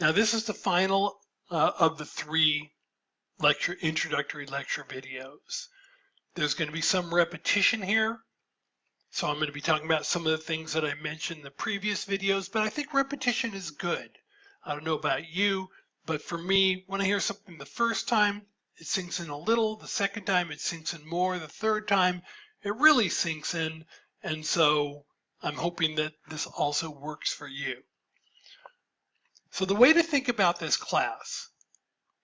Now this is the final of the 3 introductory lecture videos. There's going to be some repetition here. So I'm going to be talking about some of the things that I mentioned in the previous videos, but I think repetition is good. I don't know about you, but for me, when I hear something the first time, it sinks in a little. The second time, it sinks in more. The third time, it really sinks in. And so I'm hoping that this also works for you. So the way to think about this class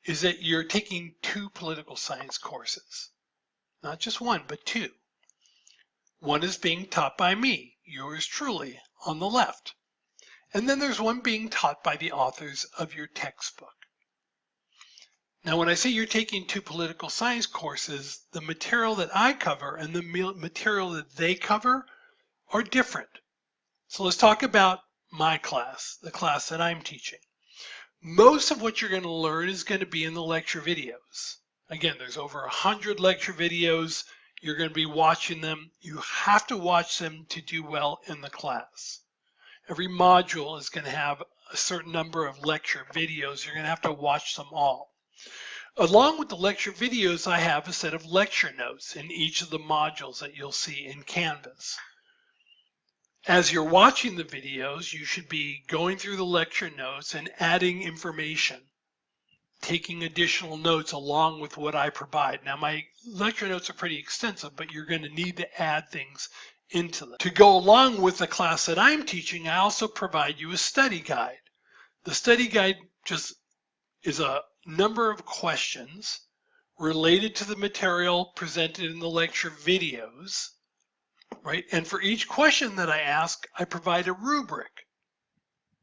is that you're taking 2 political science courses. Not just 1, but 2. One is being taught by me, yours truly, on the left. And then there's one being taught by the authors of your textbook. Now, when I say you're taking 2 political science courses, the material that I cover and the material that they cover are different. So let's talk about my class, the class that I'm teaching. Most of what you're going to learn is going to be in the lecture videos. Again, there's over 100 lecture videos. You're going to be watching them. You have to watch them to do well in the class. Every module is going to have a certain number of lecture videos. You're going to have to watch them all. Along with the lecture videos, I have a set of lecture notes in each of the modules that you'll see in Canvas. As you're watching the videos, you should be going through the lecture notes and adding information, taking additional notes along with what I provide. Now, my lecture notes are pretty extensive, but you're going to need to add things into them. To go along with the class that I'm teaching, I also provide you a study guide. The study guide just is a number of questions related to the material presented in the lecture videos, right? And for each question that I ask, I provide a rubric.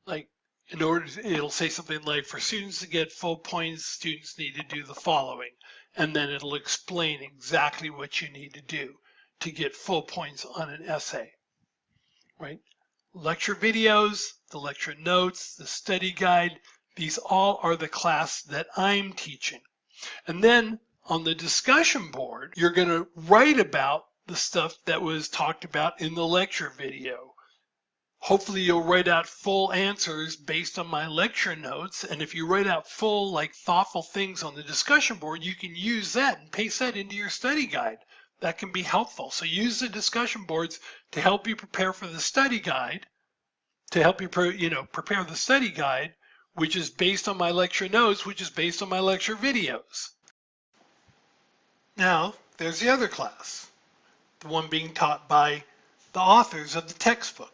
Like, in order to, it'll say something like, for students to get full points, students need to do the following. And then it'll explain exactly what you need to do to get full points on an essay, right? Lecture videos, the lecture notes, the study guide, these all are the class that I'm teaching. And then on the discussion board, you're going to write about the stuff that was talked about in the lecture video. Hopefully you'll write out full answers based on my lecture notes. And if you write out full, like thoughtful things on the discussion board, you can use that and paste that into your study guide. That can be helpful. So use the discussion boards to help you prepare for the study guide, to help you, prepare the study guide, which is based on my lecture notes, which is based on my lecture videos. Now, there's the other class, the one being taught by the authors of the textbook.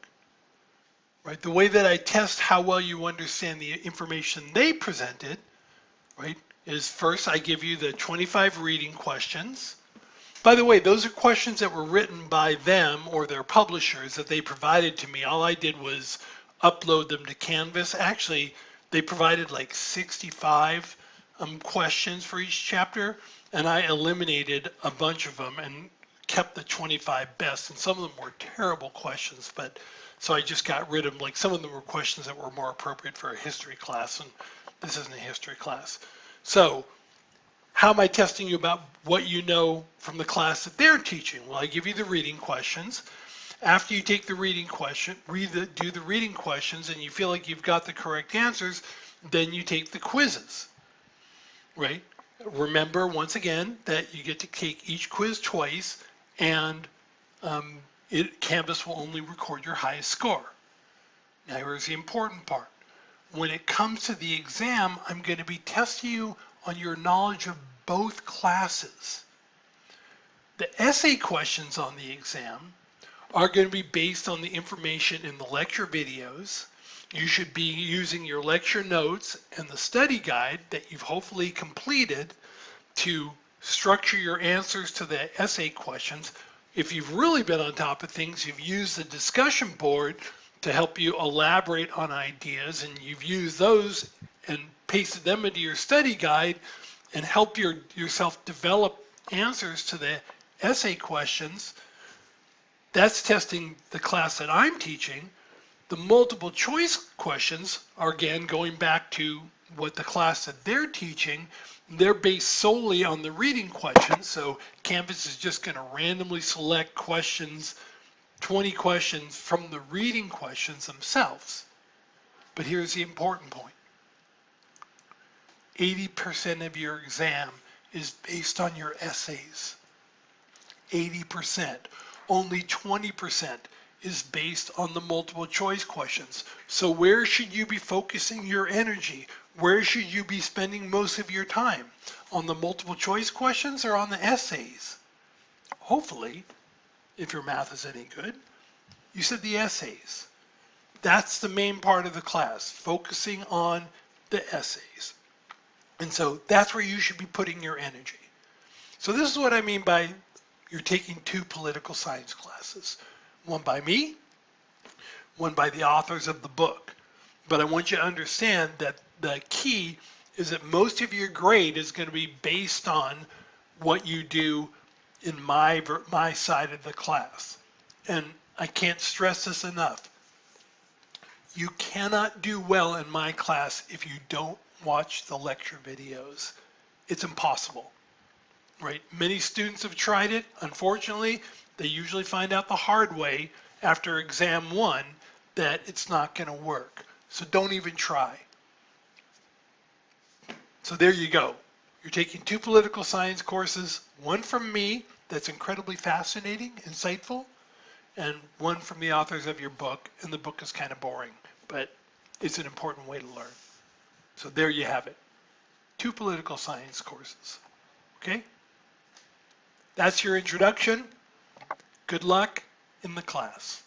Right, the way that I test how well you understand the information they presented, right, is first I give you the 25 reading questions. By the way, those are questions that were written by them or their publishers that they provided to me. All I did was upload them to Canvas. Actually, they provided like 65 questions for each chapter, and I eliminated a bunch of them and kept the 25 best. And some of them were terrible questions, but so I just got rid of them. Like some of them were questions that were more appropriate for a history class, and this isn't a history class. So how am I testing you about what you know from the class that they're teaching? Well, I give you the reading questions. After you take the reading question, do the reading questions, and you feel like you've got the correct answers, then you take the quizzes, right? Remember, once again, that you get to take each quiz twice, and Canvas will only record your highest score. Now here's the important part. When it comes to the exam, I'm going to be testing you on your knowledge of both classes. The essay questions on the exam are going to be based on the information in the lecture videos. You should be using your lecture notes and the study guide that you've hopefully completed to structure your answers to the essay questions. If you've really been on top of things, you've used the discussion board to help you elaborate on ideas, and you've used those and pasted them into your study guide and help yourself develop answers to the essay questions. That's testing the class that I'm teaching. The multiple choice questions are, again, going back to what the class that they're teaching. They're based solely on the reading questions, so Canvas is just going to randomly select questions, 20 questions from the reading questions themselves. But here's the important point. 80% of your exam is based on your essays. 80%. Only 20% is based on the multiple choice questions. So where should you be focusing your energy? Where should you be spending most of your time? On the multiple choice questions or on the essays? Hopefully, if your math is any good, you said the essays. That's the main part of the class, focusing on the essays. And so that's where you should be putting your energy. So this is what I mean by you're taking 2 political science classes. One by me, one by the authors of the book. But I want you to understand that the key is that most of your grade is going to be based on what you do in my side of the class. And I can't stress this enough. You cannot do well in my class if you don't watch the lecture videos. It's impossible, right? Many students have tried it. Unfortunately, they usually find out the hard way after exam 1 that it's not going to work. So don't even try. So there you go. You're taking 2 political science courses, one from me that's incredibly fascinating, insightful, and one from the authors of your book, and the book is kind of boring, but it's an important way to learn. So there you have it. 2 political science courses. Okay? That's your introduction. Good luck in the class.